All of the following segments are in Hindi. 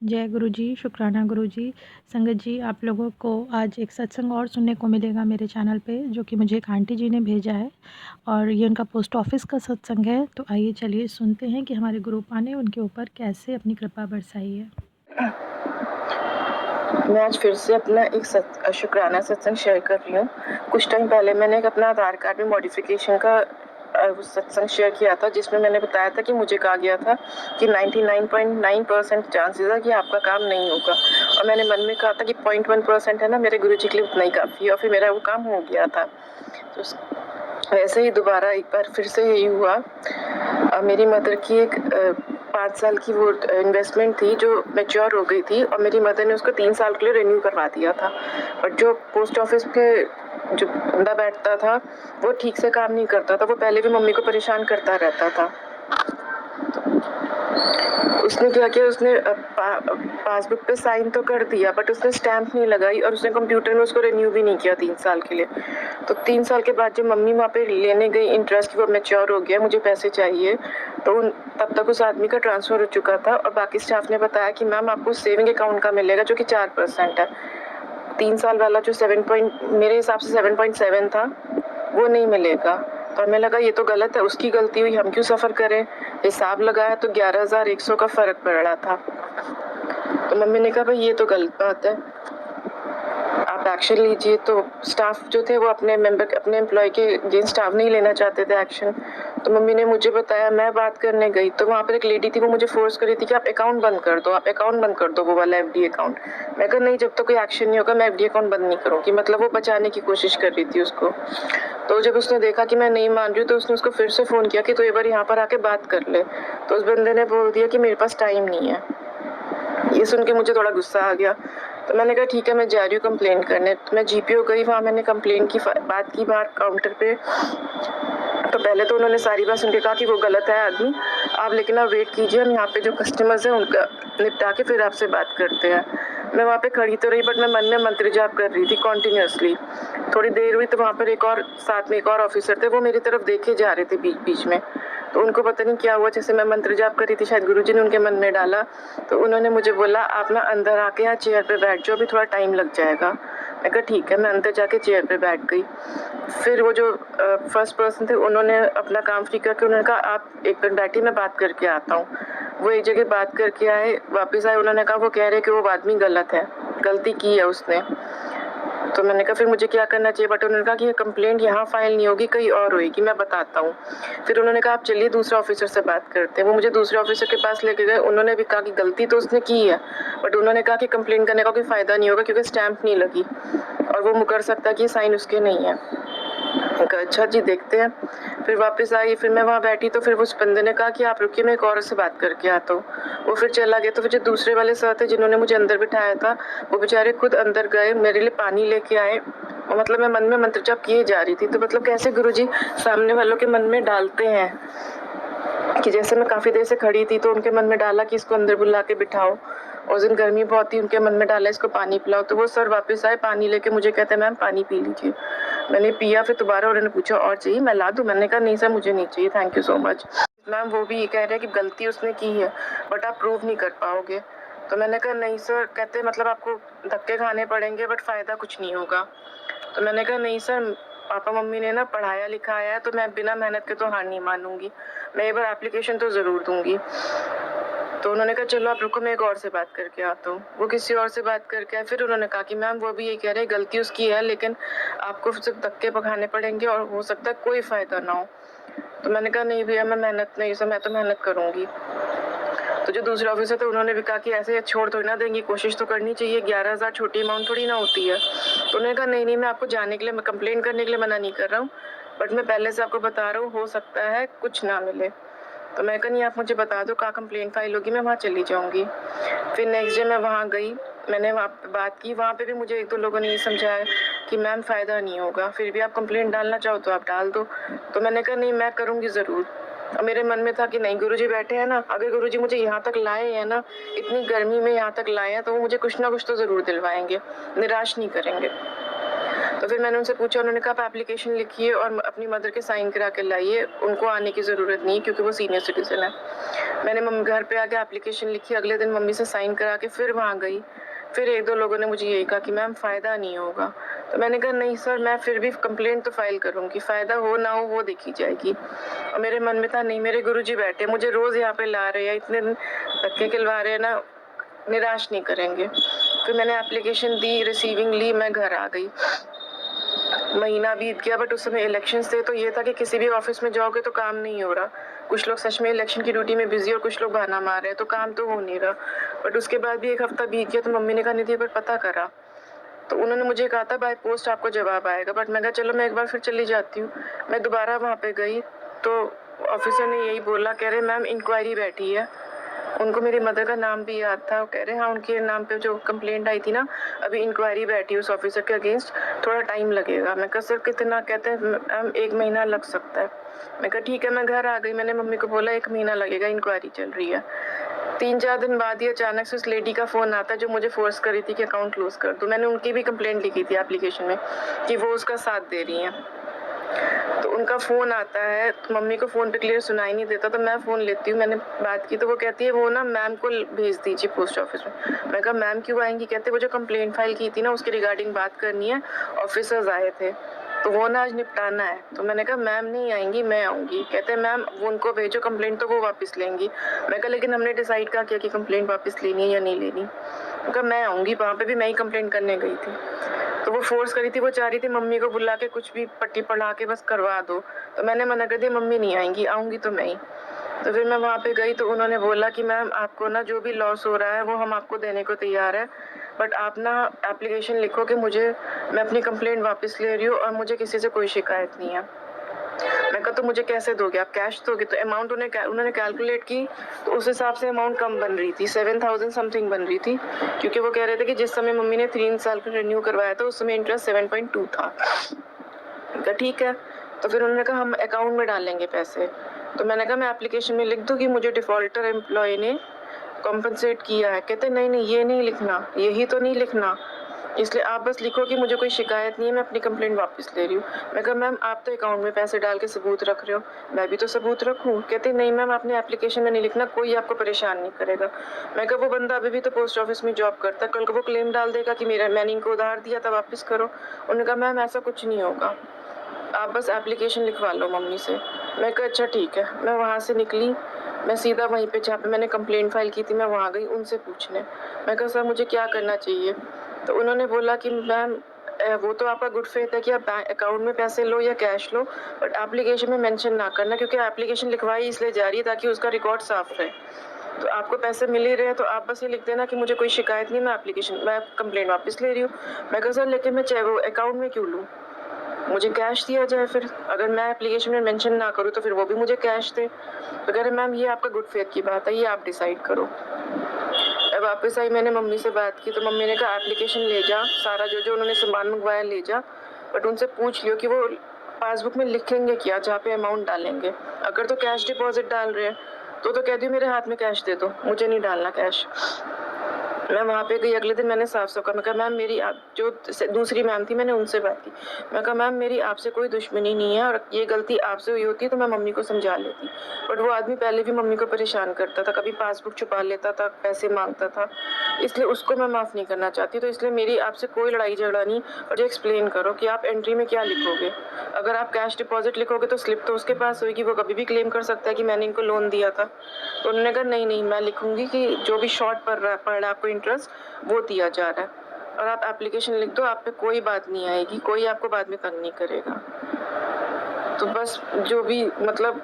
जय गुरु जी, शुक्राना गुरु जी। संगत जी, आप लोगों को आज एक सत्संग और सुनने को मिलेगा मेरे चैनल पे, जो कि मुझे एक आंटी जी ने भेजा है और ये उनका पोस्ट ऑफिस का सत्संग है। तो आइए चलिए सुनते हैं कि हमारे गुरु पा ने उनके ऊपर कैसे अपनी कृपा बरसाई है। मैं आज फिर से अपना एक शुक्राना सत्संग शेयर कर रही हूँ। कुछ टाइम पहले मैंने एक अपना आधार कार्ड में मॉडिफिकेशन का सत्संग शेयर किया था, जिसमें मैंने बताया था कि मुझे कहा गया था कि 99.9% चांसेस है कि आपका काम नहीं होगा, और मैंने मन में कहा था कि 0.1% है ना, मेरे गुरु जी के लिए उतना ही काफ़ी है, और फिर मेरा वो काम हो गया था। तो वैसे ही दोबारा एक बार फिर से यही हुआ। मेरी मदर की एक 5 साल की वो इन्वेस्टमेंट थी जो मैच्योर हो गई थी, और मेरी मदर ने उसको 3 साल के लिए रिन्यू करवा दिया था। बट जो पोस्ट ऑफिस पे जो बंदा बैठता था वो ठीक से काम नहीं करता था। वो पहले भी मम्मी को परेशान करता रहता था। उसने क्या किया, उसने पासबुक पे साइन तो कर दिया, बट उसने स्टैंप नहीं लगाई, और उसने कंप्यूटर में उसको रिन्यू भी नहीं किया 3 साल के लिए। तो 3 साल के बाद जब मम्मी वहाँ पे लेने गई इंटरेस्ट की वो मैच्योर हो गया, मुझे पैसे चाहिए, तो तब तक उस आदमी का ट्रांसफ़र हो चुका था, और बाकी स्टाफ ने बताया कि मैम आपको सेविंग अकाउंट का मिलेगा जो कि 4% है। 3 साल वाला जो 7 मेरे हिसाब से 7.7 था वो नहीं मिलेगा। तो हमें लगा ये तो गलत है, उसकी गलती हुई, हम क्यों सफ़र करें। हिसाब लगाया तो 11,100 का फ़र्क पड़ रहा था। तो मम्मी ने कहा भाई ये तो गलत बात है, आप एक्शन लीजिए। तो स्टाफ जो थे वो अपने एम्प्लॉय के अगेंस्ट स्टाफ नहीं लेना चाहते थे एक्शन। तो मम्मी ने मुझे बताया, मैं बात करने गई तो वहाँ पर एक लेडी थी, वो मुझे फोर्स कर रही थी कि आप अकाउंट बंद कर दो, आप अकाउंट बंद कर दो, वो वाला एफडी अकाउंट। मैं कहा नहीं, जब तक कोई एक्शन नहीं होगा मैं एफडी अकाउंट बंद नहीं करूँगी। मतलब वो बचाने की कोशिश कर रही थी उसको। तो जब उसने देखा कि मैं नहीं मान रही हूँ तो उसने उसको फिर से फ़ोन किया कि तो एक बार यहाँ पर आके बात कर ले। तो उस बंदे ने बोल दिया कि मेरे पास टाइम नहीं है। ये सुन के मुझे थोड़ा गुस्सा आ गया। तो मैंने कहा ठीक है, मैं जा रही हूँ कंप्लेंट करने। तो मैं जीपीओ गई, वहाँ मैंने कंप्लेंट की बात की बाहर काउंटर पे। तो पहले तो उन्होंने सारी बात सुन के कहा कि वो गलत है आदमी, आप लेकिन आप वेट कीजिए, हम यहाँ पे जो कस्टमर्स हैं उनका निपटा के फिर आपसे बात करते हैं। मैं वहाँ पे खड़ी तो रही, बट मैं मन में मंत्र जाप कर रही थी कॉन्टिन्यूसली। थोड़ी देर हुई तो वहाँ पर साथ में एक और ऑफिसर थे, वो मेरी तरफ देखे जा रहे थे बीच बीच में। तो उनको पता नहीं क्या हुआ, जैसे मैं मंत्र जाप कर रही थी, शायद गुरुजी ने उनके मन में डाला। तो उन्होंने मुझे बोला आप ना अंदर आके यहाँ चेयर पे बैठ जाओ, अभी थोड़ा टाइम लग जाएगा। मैं कहा ठीक है, मैं अंदर जाके चेयर पे बैठ गई। फिर वो जो फर्स्ट पर्सन थे उन्होंने अपना काम फ्री करके उन्होंने कहा आप एक मिनट बैठिए, मैं बात करके आता हूँ। वो एक जगह बात करके आए, वापस आए, उन्होंने कहा वो कह रहे कि वो आदमी गलत है, गलती की है उसने। तो मैंने कहा फिर मुझे क्या करना चाहिए, बट उन्होंने कहा कि ये कंप्लेंट यहाँ फाइल नहीं होगी, कहीं और होगी, मैं बताता हूँ। फिर उन्होंने कहा आप चलिए दूसरे ऑफिसर से बात करते हैं। वो मुझे दूसरे ऑफिसर के पास लेके गए। उन्होंने भी कहा कि गलती तो उसने की है, बट उन्होंने कहा कि कंप्लेंट करने का कोई फ़ायदा नहीं होगा क्योंकि स्टैंप नहीं लगी, और वो मुकर सकता है कि साइन उसके नहीं है। अच्छा जी, देखते हैं। फिर वापस आई, फिर मैं वहाँ बैठी, तो फिर उस बंदे ने कहा कि आप रुकिए, मैं एक औरत से बात करके आता हूँ। वो फिर चला गया। तो फिर जो दूसरे वाले सर थे जिन्होंने मुझे अंदर बिठाया था, वो बेचारे खुद अंदर गए, मेरे लिए पानी लेके आए। मतलब मैं मन में मंत्र जाप किए जा रही थी। तो मतलब कैसे गुरुजी सामने वालों के मन में डालते हैं कि जैसे मैं काफ़ी देर से खड़ी थी तो उनके मन में डाला कि इसको अंदर बुला के बिठाओ। उस दिन गर्मी बहुत थी, उनके मन में डाला इसको पानी पिलाओ। तो वो सर वापस आए, पानी लेके मुझे कहते मैम पानी पी लीजिए। मैंने पिया। फिर दोबारा उन्होंने पूछा और चाहिए, मैं ला दूँ? मैंने कहा नहीं सर, मुझे नहीं चाहिए, thank you so much. Ma'am वो भी ये कह रहे हैं कि गलती उसने की है, बट आप प्रूव नहीं कर पाओगे। तो मैंने कहा नहीं सर। कहते मतलब आपको धक्के खाने पड़ेंगे, बट फ़ायदा कुछ नहीं होगा। तो मैंने कहा नहीं सर, पापा मम्मी ने ना पढ़ाया लिखाया है, तो मैं बिना मेहनत के तो हार नहीं मानूंगी, मैं एक बार एप्लीकेशन तो ज़रूर दूंगी। तो उन्होंने कहा चलो आप रुको, मैं एक और से बात करके आता हूँ। वो किसी और से बात करके आए। फिर उन्होंने कहा कि मैम वो भी ये कह रहे हैं गलती उसकी है, लेकिन आपको सिर्फ धक्के पकाने पड़ेंगे और हो सकता है कोई फ़ायदा ना हो। तो मैंने कहा नहीं भैया, मैं मेहनत नहीं सर, मैं तो मेहनत करूँगी। तो जो दूसरे ऑफिसर थे उन्होंने भी कहा कि ऐसे छोड़ थोड़ी ना देंगी, कोशिश तो करनी चाहिए, 11,000 छोटी अमाउंट थोड़ी ना होती है। तो उन्होंने कहा नहीं नहीं, मैं आपको जाने के लिए, मैं कंप्लेंट करने के लिए मना नहीं कर रहा हूँ, बट मैं पहले से आपको बता रहा हूँ हो सकता है कुछ ना मिले। तो मैं कहा नहीं, आप मुझे बता दो कहाँ कंप्लेंट फाइल होगी, मैं वहाँ चली जाऊँगी। फिर नेक्स्ट डे मैं वहाँ गई, मैंने वहाँ पे बात की। वहाँ पे भी मुझे एक दो लोगों ने ये समझाया कि मैम फ़ायदा नहीं होगा, फिर भी आप कंप्लेंट डालना चाहो तो आप डाल दो। तो मैंने कहा नहीं, मैं करूँगी ज़रूर। और मेरे मन में था कि नहीं, गुरुजी बैठे हैं ना, अगर गुरुजी मुझे यहाँ तक लाए हैं ना, इतनी गर्मी में यहाँ तक लाए हैं, तो वो मुझे कुछ ना कुछ तो ज़रूर दिलवाएंगे, निराश नहीं करेंगे। तो तो फिर मैंने उनसे पूछा, उन्होंने कहा आप एप्लीकेशन लिखिए और अपनी मदर के साइन करा के लाइए, उनको आने की ज़रूरत नहीं है क्योंकि वो सीनियर सिटीज़न है। मैंने मम्मी घर पे आके एप्लीकेशन लिखी, अगले दिन मम्मी से साइन करा के फिर वहाँ गई। फिर 1-2 लोगों ने मुझे यही कहा कि मैम फ़ायदा नहीं होगा। तो मैंने कहा नहीं सर, मैं फिर भी कंप्लेंट तो फ़ाइल करूँगी, फ़ायदा हो ना हो वो देखी जाएगी। और मेरे मन में था नहीं, मेरे गुरुजी बैठे मुझे रोज़ यहाँ पे ला रहे हैं, इतने धक्के खिलवा रहे हैं ना, निराश नहीं करेंगे। फिर मैंने एप्लीकेशन दी, रिसीविंग ली, मैं घर आ गई। महीना बीत गया, बट उस समय इलेक्शंस थे, तो ये था कि किसी भी ऑफिस में जाओगे तो काम नहीं हो रहा। कुछ लोग सच में इलेक्शन की ड्यूटी में बिजी और कुछ लोग बहाना मार रहे हैं, तो काम तो हो नहीं रहा। बट उसके बाद भी 1 हफ्ता बीत गया, तो मम्मी ने कहा निधि एक बार पता करा। तो उन्होंने मुझे कहा था बाय पोस्ट आपको जवाब आएगा, बट मैं कहा चलो मैं एक बार फिर चली जाती हूँ। मैं दोबारा वहाँ पे गई तो ऑफिसर ने यही बोला, कह रहे मैम इंक्वायरी बैठी है। उनको मेरी मदर का नाम भी याद था। वो कह रहे हाँ, उनके नाम पे जो कंप्लेंट आई थी ना, अभी इंक्वायरी बैठी है उस ऑफिसर के अगेंस्ट, थोड़ा टाइम लगेगा। मैं कहा सर कितना? कहते हैं मैम 1 महीना लग सकता है। मैं कहा ठीक है। मैं घर आ गई, मैंने मम्मी को बोला 1 महीना लगेगा, इंक्वायरी चल रही है। 3-4 दिन बाद ही अचानक से उस लेडी का फ़ोन आता है जो मुझे फ़ोर्स कर रही थी कि अकाउंट क्लोज़ कर दो। मैंने उनकी भी कंप्लेंट लिखी थी एप्लीकेशन में कि वो उसका साथ दे रही हैं। तो उनका फ़ोन आता है, तो मम्मी को फ़ोन पे क्लियर सुनाई नहीं देता, तो मैं फ़ोन लेती हूँ। मैंने बात की तो वो कहती है वो ना मैम को भेज दीजिए पोस्ट ऑफिस में। मैं कहा मैम क्यों आएंगी? कहते वो जो कंप्लेंट फाइल की थी ना, उसके रिगार्डिंग बात करनी है, ऑफिसर्स आए थे तो वो ना आज निपटाना है। तो मैंने कहा मैम नहीं आएंगी, मैं आऊँगी। कहते हैं मैम वो उनको भेजो कंप्लेंट, तो वो वापस लेंगी। मैं कहा लेकिन हमने डिसाइड कहा किया कि कंप्लेंट वापस लेनी है या नहीं लेनी। मैं कहा मैं आऊँगी, वहाँ पे भी मैं ही कंप्लेंट करने गई थी। तो वो फ़ोर्स करी थी, वो चाह रही थी मम्मी को बुला के कुछ भी पट्टी पढ़ा के बस करवा दो। तो मैंने मना कर दिया, मम्मी नहीं आएंगी, आऊँगी तो मैं ही। तो फिर मैं वहाँ पे गई तो उन्होंने बोला कि मैम आपको ना जो भी लॉस हो रहा है वो हम आपको देने को तैयार है, बट आप ना एप्लीकेशन लिखो कि मैं अपनी कंप्लेंट वापस ले रही हूँ और मुझे किसी से कोई शिकायत नहीं है। मैं कहा तो मुझे कैसे दोगे आप? कैश दोगे? तो अमाउंट उन्होंने कैलकुलेट की, तो उस हिसाब से अमाउंट कम बन रही थी, 7,000 समथिंग बन रही थी, क्योंकि वो कह रहे थे कि जिस समय मम्मी ने 3 साल का रिन्यू करवाया था उस समय इंटरेस्ट 7.2 था। कहा ठीक है। तो फिर उन्होंने कहा हम अकाउंट में डालेंगे पैसे। तो मैंने कहा मैं एप्लीकेशन में लिख दूँ कि मुझे डिफ़ॉल्टर एम्प्लॉय ने कॉम्पेंसेट किया है। कहते नहीं नहीं, ये नहीं लिखना, यही तो नहीं लिखना, इसलिए आप बस लिखो कि मुझे कोई शिकायत नहीं है, मैं अपनी कंप्लेंट वापस ले रही हूँ। मैं कहा मैम आप तो अकाउंट में पैसे डाल के सबूत रख रहे हो, मैं भी तो सबूत रखूँ? कहते नहीं मैम आपने एप्लीकेशन में नहीं लिखना, कोई आपको परेशान नहीं करेगा। मैं कहा वो बंदा अभी भी तो पोस्ट ऑफिस में जॉब करता है, कल को वो क्लेम डाल देगा कि मैंने इनको उधार दिया था, वापस करो। उन्होंने कहा मैम ऐसा कुछ नहीं होगा, आप बस एप्लीकेशन लिखवा लो मम्मी से। मैं कहा अच्छा ठीक है। मैं वहाँ से निकली, मैं सीधा वहीं पे जहाँ पे मैंने कंप्लेंट फाइल की थी मैं वहाँ गई उनसे पूछने। मैं कहा सर मुझे क्या करना चाहिए? तो उन्होंने बोला कि मैम वो तो आपका गुड फेथ है कि आप अकाउंट में पैसे लो या कैश लो, बट एप्लीकेशन में मेंशन ना करना, क्योंकि एप्लीकेशन लिखवाई इसलिए जा रही है ताकि उसका रिकॉर्ड साफ रहे। तो आपको पैसे मिल ही रहे हैं तो आप बस ये लिख देना कि मुझे कोई शिकायत नहीं, मैं कंप्लेंट वापस ले रही हूँ। मैं कहा सर लेकिन मैं वो अकाउंट में क्यों लूँ? मुझे कैश दिया जाए फिर, अगर मैं एप्लीकेशन में मेंशन ना करूँ तो फिर वो भी मुझे कैश दे। तो कह रहे मैम ये आपका गुड फेथ की बात है, ये आप डिसाइड करो। अब वापस आई, मैंने मम्मी से बात की तो मम्मी ने कहा एप्लीकेशन ले जा, सारा जो जो उन्होंने सामान मंगवाया ले जा, बट उनसे पूछ लियो कि वो पासबुक में लिखेंगे क्या जहाँ पे अमाउंट डालेंगे। अगर तो कैश डिपॉजिट डाल रहे हैं तो कह दी मेरे हाथ में कैश दे दो, मुझे नहीं डालना कैश। मैं वहाँ पे गई, अगले दिन मैंने साफ-साफ कहा, मैं कहा मैम मेरी आप जो दूसरी मैम थी मैंने उनसे बात की। मैं कहा मैम मेरी आपसे कोई दुश्मनी नहीं है और ये गलती आपसे हुई होती तो मैं मम्मी को समझा लेती। बट वो आदमी पहले भी मम्मी को परेशान करता था, कभी पासबुक छुपा लेता था, पैसे माँगता था, इसलिए उसको मैं माफ़ नहीं करना चाहती। तो इसलिए मेरी आपसे कोई लड़ाई झगड़ा नहीं, और एक्सप्लेन करो कि आप एंट्री में क्या लिखोगे। अगर आप कैश डिपॉज़िट लिखोगे तो स्लिप तो उसके पास होगी, वो कभी भी क्लेम कर सकता है कि मैंने इनको लोन दिया था। तो उन्होंने कहा नहीं नहीं, मैं लिखूँगी कि जो भी शॉर्ट पड़ रहा है आपको इंटरेस्ट वो दिया जा रहा है, और आप एप्लीकेशन लिख दो, आप पे कोई बात नहीं आएगी, कोई आपको बाद में तंग नहीं करेगा। तो बस जो भी मतलब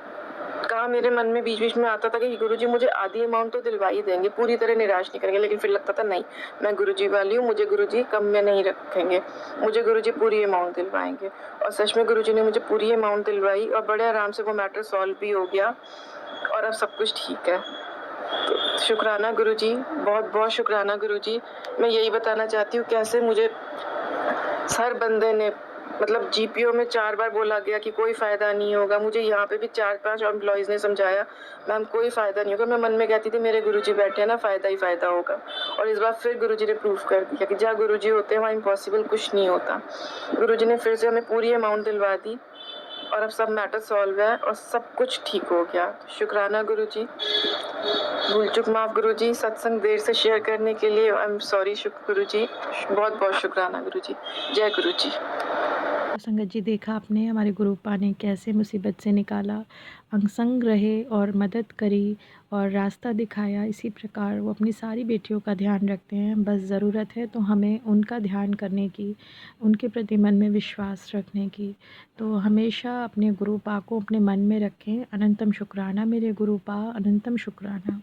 कहा, मेरे मन में बीच-बीच में आता था कि गुरुजी मुझे आधी अमाउंट तो दिलवा ही देंगे, पूरी तरह निराश नहीं करेंगे, लेकिन फिर लगता था नहीं, मैं गुरुजी वाली हूँ, मुझे गुरुजी कम में नहीं रखेंगे, मुझे गुरुजी पूरी अमाउंट दिलवाएँगे। और सच में गुरुजी ने मुझे पूरी अमाउंट दिलवाई और बड़े आराम से वो मैटर सॉल्व भी हो गया और अब सब कुछ ठीक है। तो शुक्राना गुरुजी, बहुत-बहुत शुक्राना गुरुजी। मैं यही बताना चाहती हूँ कैसे मुझे हर बंदे ने मतलब जीपीओ में 4 बार बोला गया कि कोई फ़ायदा नहीं होगा। मुझे यहाँ पे भी 4-5 एम्प्लॉइज़ ने समझाया, मैम कोई फ़ायदा नहीं होगा। मैं मन में कहती थी मेरे गुरुजी बैठे हैं ना, फ़ायदा ही फ़ायदा होगा। और इस बार फिर गुरुजी ने प्रूफ़ कर दिया कि जहाँ गुरुजी होते हैं वहाँ इम्पॉसिबल कुछ नहीं होता। गुरुजी ने फिर से हमें पूरी अमाउंट दिलवा दी और अब सब मैटर सॉल्व है और सब कुछ ठीक हो गया। शुक्राना गुरुजी। भूल चूक माफ़ गुरुजी। सत्संग देर से शेयर करने के लिए आई एम सॉरी गुरुजी। बहुत-बहुत शुक्राना गुरुजी। जय गुरुजी। तो संगत जी, देखा आपने हमारे गुरुपा ने कैसे मुसीबत से निकाला, अंगसंग रहे और मदद करी और रास्ता दिखाया। इसी प्रकार वो अपनी सारी बेटियों का ध्यान रखते हैं। बस ज़रूरत है तो हमें उनका ध्यान करने की, उनके प्रति मन में विश्वास रखने की। तो हमेशा अपने गुरुपा को अपने मन में रखें। अनंतम शुक्राना मेरे गुरुपा, अनंतम शुक्राना।